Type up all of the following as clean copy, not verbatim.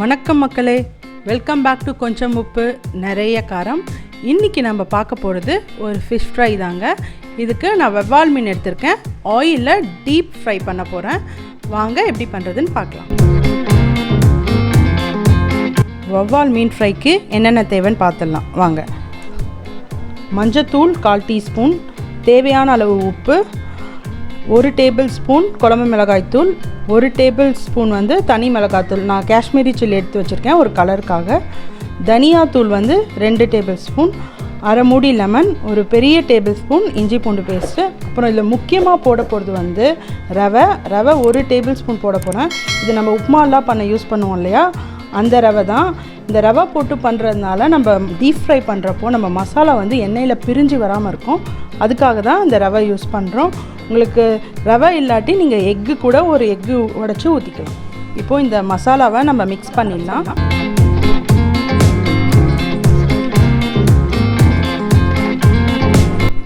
வணக்கம் மக்களே, welcome back to கொஞ்சம் உப்பு நிறைய காரம். இன்றைக்கி நம்ம பார்க்க போகிறது ஒரு ஃபிஷ் ஃப்ரை தாங்க. இதுக்கு நான் வவ்வால் மீன் எடுத்திருக்கேன். ஆயிலில் டீப் ஃப்ரை பண்ண போகிறேன். வாங்க எப்படி பண்ணுறதுன்னு பார்க்கலாம். வவ்வால் மீன் ஃப்ரைக்கு என்னென்ன தேவைன்னு பார்த்துடலாம் வாங்க. மஞ்சத்தூள் 1/4 டீஸ்பூன், தேவையான அளவு உப்பு, 1 டேபிள் ஸ்பூன் குழம்பு மிளகாய்த்தூள், 1 டேபிள் ஸ்பூன் தனி மிளகாய்த்தூள், நான் காஷ்மீரி சில்லி எடுத்து வச்சுருக்கேன் ஒரு கலருக்காக, தனியாத்தூள் 2 டேபிள் ஸ்பூன், அரை மூடி லெமன், ஒரு பெரிய டேபிள் ஸ்பூன் இஞ்சி பூண்டு பேஸ்ட்டு. அப்புறம் இதில் முக்கியமாக போட போகிறது ரவை 1 டேபிள் ஸ்பூன் போட போகிறேன். இது நம்ம உப்புமாலாம் பண்ண யூஸ் பண்ணுவோம் இல்லையா, அந்த ரவை தான். இந்த ரவை போட்டு பண்ணுறதுனால நம்ம டீப் ஃப்ரை பண்ணுறப்போ நம்ம மசாலா எண்ணெயில் பிரிஞ்சு வராமல் இருக்கும். அதுக்காக தான் இந்த ரவை யூஸ் பண்ணுறோம். உங்களுக்கு ரவை இல்லாட்டி நீங்கள் எக்கு கூட ஒரு எக்கு உடைச்சி ஊற்றிக்கலாம். இப்போது இந்த மசாலாவை நம்ம மிக்ஸ் பண்ணிடலாம்.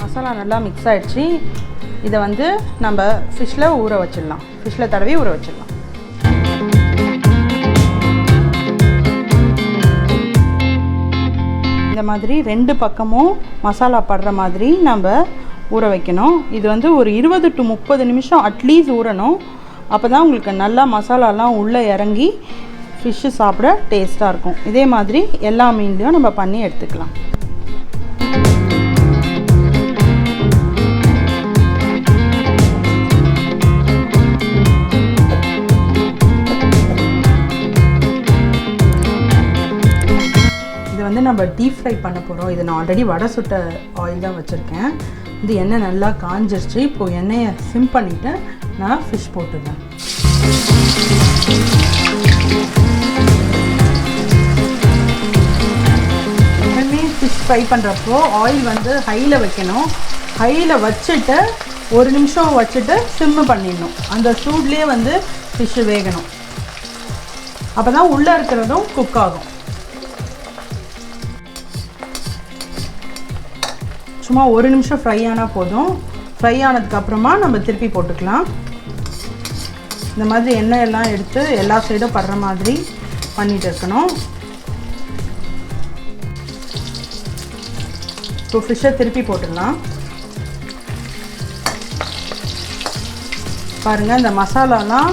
மசாலா நல்லா மிக்ஸ் ஆகிடுச்சு. இதை நம்ம ஃபிஷ்ஷில் ஊற வச்சிடலாம். ஃபிஷ்ஷில் தடவி ஊற வச்சிடலாம். இந்த மாதிரி 2 பக்கமும் மசாலா படுற மாதிரி நம்ம ஊற வைக்கணும். இது ஒரு 20 to 30 நிமிஷம் அட்லீஸ்ட் ஊறணும். அப்போ தான் உங்களுக்கு நல்லா மசாலாலாம் உள்ளே இறங்கி ஃபிஷ்ஷு சாப்பிட டேஸ்ட்டாக இருக்கும். இதே மாதிரி எல்லா மீன்லையும் நம்ம பண்ணி எடுத்துக்கலாம். இது நம்ம டீப் ஃப்ரை பண்ண போகிறோம். இது நான் ஆல்ரெடி வடை சுட்ட ஆயில் தான் வச்சுருக்கேன். இது எண்ணெய் நல்லா காஞ்சிருச்சு. இப்போது எண்ணெயை சிம் பண்ணிவிட்டு நான் ஃபிஷ் போட்டுடுறேன். எப்பவுமே ஃபிஷ் ஃப்ரை பண்ணுறப்போ ஆயில் ஹையில் வைக்கணும். ஹையில் வச்சுட்டு 1 நிமிஷம் வச்சுட்டு சிம்மு பண்ணிடணும். அந்த சூட்லேயே ஃபிஷ்ஷு வேகணும். அப்போ தான் உள்ளே இருக்கிறதும் குக் ஆகும். சும்மா 1 நிமிஷம் ஃப்ரை ஆனால் போதும். ஃப்ரை ஆனதுக்கப்புறமா நம்ம திருப்பி போட்டுக்கலாம். இந்த மாதிரி எண்ணெயெல்லாம் எடுத்து எல்லா சைடும் படுற மாதிரி பண்ணிகிட்டு இருக்கணும். இப்போ ஃபிஷ்ஷை திருப்பி போட்டுக்கலாம். பாருங்கள், இந்த மசாலாலாம்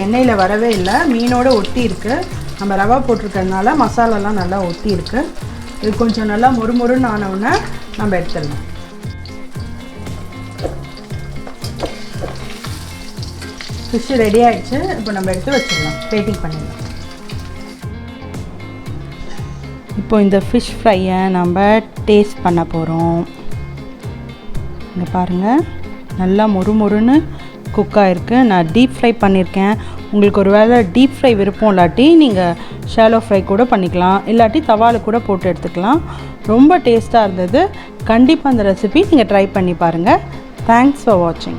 எண்ணெயில் வரவே இல்லை, மீனோட ஒட்டி இருக்குது. நம்ம ரவா போட்டிருக்கிறதுனால மசாலாலாம் நல்லா ஒட்டி இருக்குது. இது கொஞ்சம் நல்லா மொறுமொறுன்னு ஆனவுடனே நம்ம எடுத்துடலாம். ஃபிஷ் ரெடி ஆகிடுச்சு. இப்போ நம்ம எடுத்து வச்சிடலாம். பிளேட்டிங் பண்ணிடலாம். இப்போ இந்த ஃபிஷ் ஃப்ரையை நம்ம டேஸ்ட் பண்ண போகிறோம். இங்கே பாருங்கள், நல்லா மொறுமொறுன்னு குக் ஆகிருக்கு. நான் டீப் ஃப்ரை பண்ணியிருக்கேன். உங்களுக்கு ஒரு வேளை டீப் ஃப்ரை விருப்பம் இல்லாட்டி நீங்கள் ஷாலோ ஃப்ரை கூட பண்ணிக்கலாம், இல்லாட்டி தவாவில் கூட போட்டு எடுத்துக்கலாம். ரொம்ப டேஸ்ட்டாக இருந்தது. கண்டிப்பாக அந்த ரெசிபி நீங்கள் ட்ரை பண்ணி பாருங்கள். தேங்க்ஸ் ஃபார் வாட்சிங்.